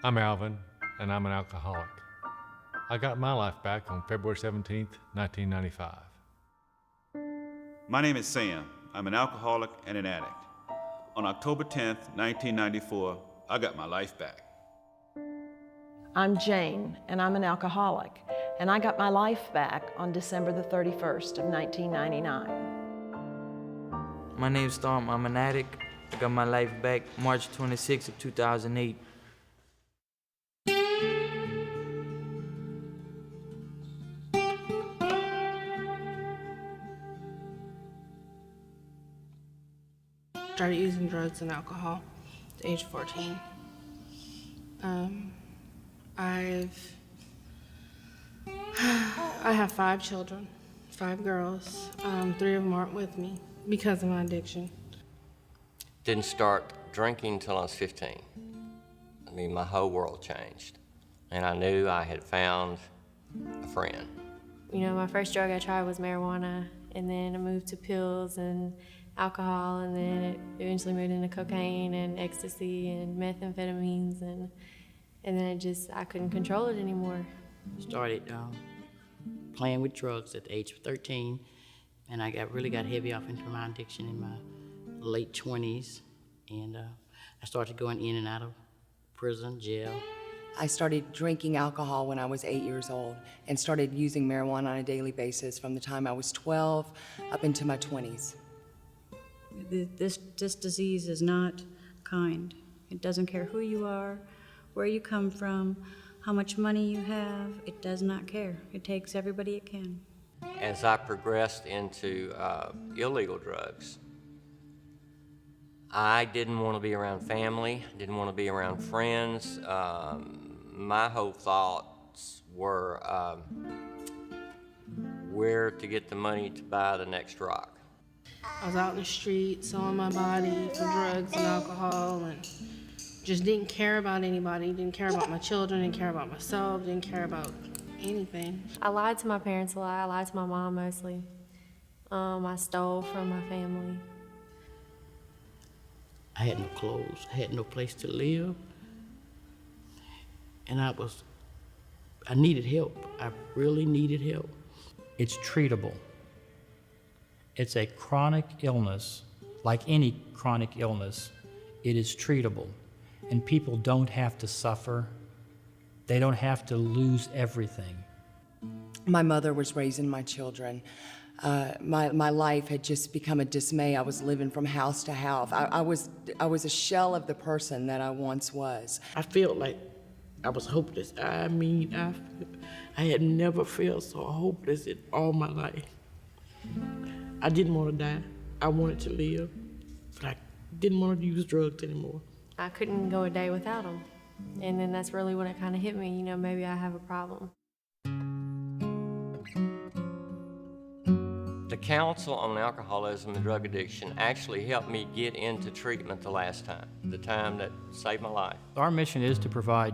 I'm Alvin, and I'm an alcoholic. I got my life back on February 17th, 1995. My name is Sam. I'm an alcoholic and an addict. On October 10th, 1994, I got my life back. I'm Jane, and I'm an alcoholic, and I got my life back on December the 31st of 1999. My name's Storm. I'm an addict. I got my life back March 26th of 2008. Started using drugs and alcohol at age 14. I have 5 children, 5 girls. 3 of them aren't with me because of my addiction. Didn't start drinking until I was 15. I mean, my whole world changed. And I knew I had found a friend. You know, my first drug I tried was marijuana, and then I moved to pills and alcohol, and then it eventually moved into cocaine and ecstasy and methamphetamines, and then I couldn't control it anymore. Started playing with drugs at the age of 13, and I really got heavy off into my addiction in my late 20s, and I started going in and out of prison, jail. I started drinking alcohol when I was 8 years old and started using marijuana on a daily basis from the time I was 12 up into my 20s. This disease is not kind. It doesn't care who you are, where you come from, how much money you have. It does not care. It takes everybody it can. As I progressed into illegal drugs, I didn't want to be around family, didn't want to be around friends. My whole thoughts were where to get the money to buy the next rock. I was out in the street selling my body for drugs and alcohol, and just didn't care about anybody, didn't care about my children, didn't care about myself, didn't care about anything. I lied to my parents a lot. I lied to my mom mostly. I stole from my family. I had no clothes, I had no place to live, and I needed help. I really needed help. It's treatable. It's a chronic illness. Like any chronic illness, it is treatable. And people don't have to suffer. They don't have to lose everything. My mother was raising my children. My life had just become a dismay. I was living from house to house. I was a shell of the person that I once was. I felt like I was hopeless. I mean, I had never felt so hopeless in all my life. I didn't want to die. I wanted to live, but I didn't want to use drugs anymore. I couldn't go a day without them. And then that's really when it kind of hit me, you know, maybe I have a problem. The Council on Alcoholism and Drug Addiction actually helped me get into treatment the last time, the time that saved my life. Our mission is to provide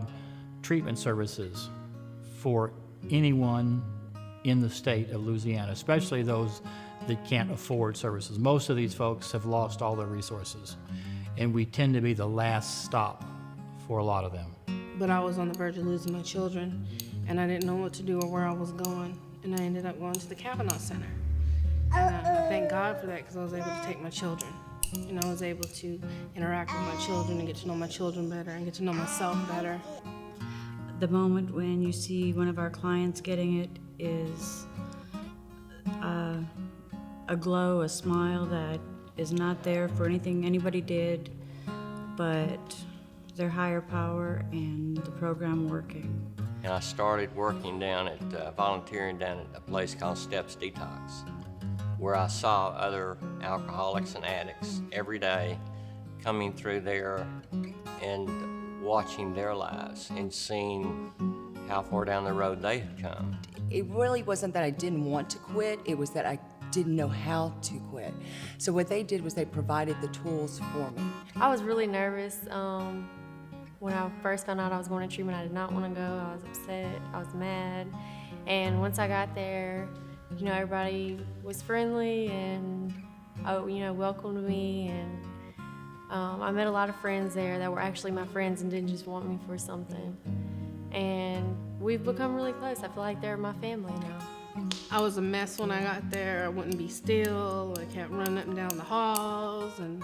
treatment services for anyone in the state of Louisiana, especially those that can't afford services. Most of these folks have lost all their resources, and we tend to be the last stop for a lot of them. But I was on the verge of losing my children, and I didn't know what to do or where I was going, and I ended up going to the CADA Center. And I thank God for that, because I was able to take my children, and I was able to interact with my children and get to know my children better and get to know myself better. The moment when you see one of our clients getting it is a glow, a smile that is not there for anything anybody did, but their higher power and the program working. And I started working volunteering down at a place called Steps Detox, where I saw other alcoholics and addicts every day coming through there and watching their lives and seeing how far down the road they had come. It really wasn't that I didn't want to quit, it was that I didn't know how to quit. So what they did was they provided the tools for me. I was really nervous. When I first found out I was going to treatment, I did not want to go. I was upset, I was mad. And once I got there, you know, everybody was friendly and, welcomed me, and I met a lot of friends there that were actually my friends and didn't just want me for something. And we've become really close. I feel like they're my family now. I was a mess when I got there. I wouldn't be still. I kept running up and down the halls, and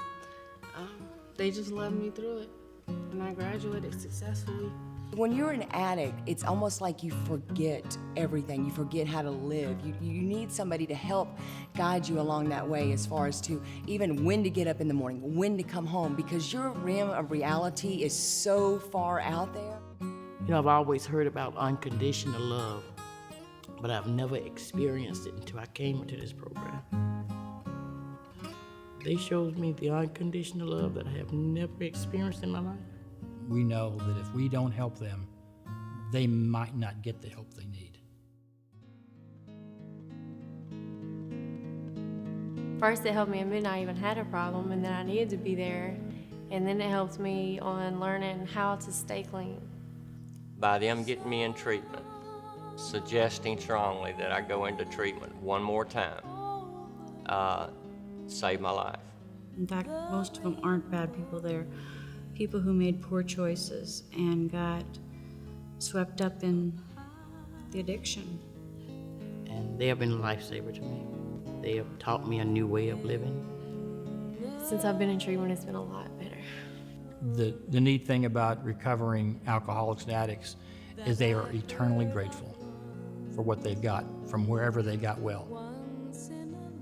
they just loved me through it. And I graduated successfully. When you're an addict, it's almost like you forget everything. You forget how to live. You need somebody to help guide you along that way as far as to even when to get up in the morning, when to come home, because your rim of reality is so far out there. You know, I've always heard about unconditional love, but I've never experienced it until I came into this program. They showed me the unconditional love that I have never experienced in my life. We know that if we don't help them, they might not get the help they need. First, it helped me admit I even had a problem and that I needed to be there. And then it helped me on learning how to stay clean. By them getting me in treatment, suggesting strongly that I go into treatment one more time, saved my life. In fact, most of them aren't bad people. They're people who made poor choices and got swept up in the addiction. And they have been a lifesaver to me. They have taught me a new way of living. Since I've been in treatment, it's been a lot better. The neat thing about recovering alcoholics and addicts is they are eternally grateful for what they've got from wherever they got well.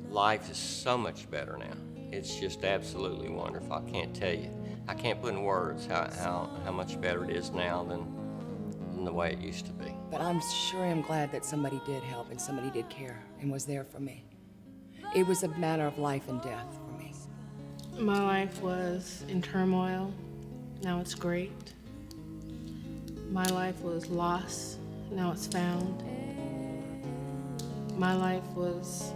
Life is so much better now. It's just absolutely wonderful. I can't tell you. I can't put in words how much better it is now than the way it used to be. But I'm sure I'm glad that somebody did help and somebody did care and was there for me. It was a matter of life and death for me. My life was in turmoil. Now it's great. My life was lost. Now it's found. My life was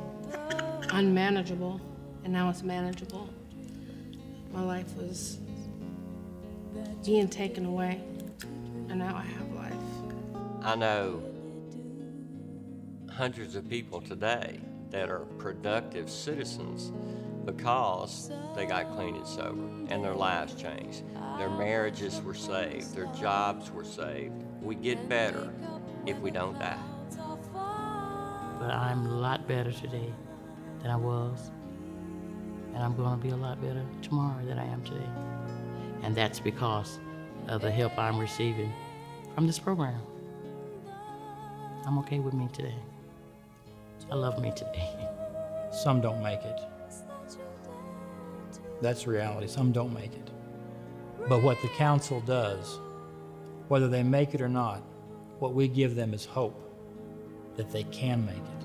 unmanageable, and now it's manageable. My life was being taken away, and now I have life. I know hundreds of people today that are productive citizens because they got clean and sober and their lives changed. Their marriages were saved, their jobs were saved. We get better if we don't die. But I'm a lot better today than I was. And I'm going to be a lot better tomorrow than I am today. And that's because of the help I'm receiving from this program. I'm okay with me today. I love me today. Some don't make it. That's reality. Some don't make it. But what the council does, whether they make it or not, what we give them is hope that they can make it.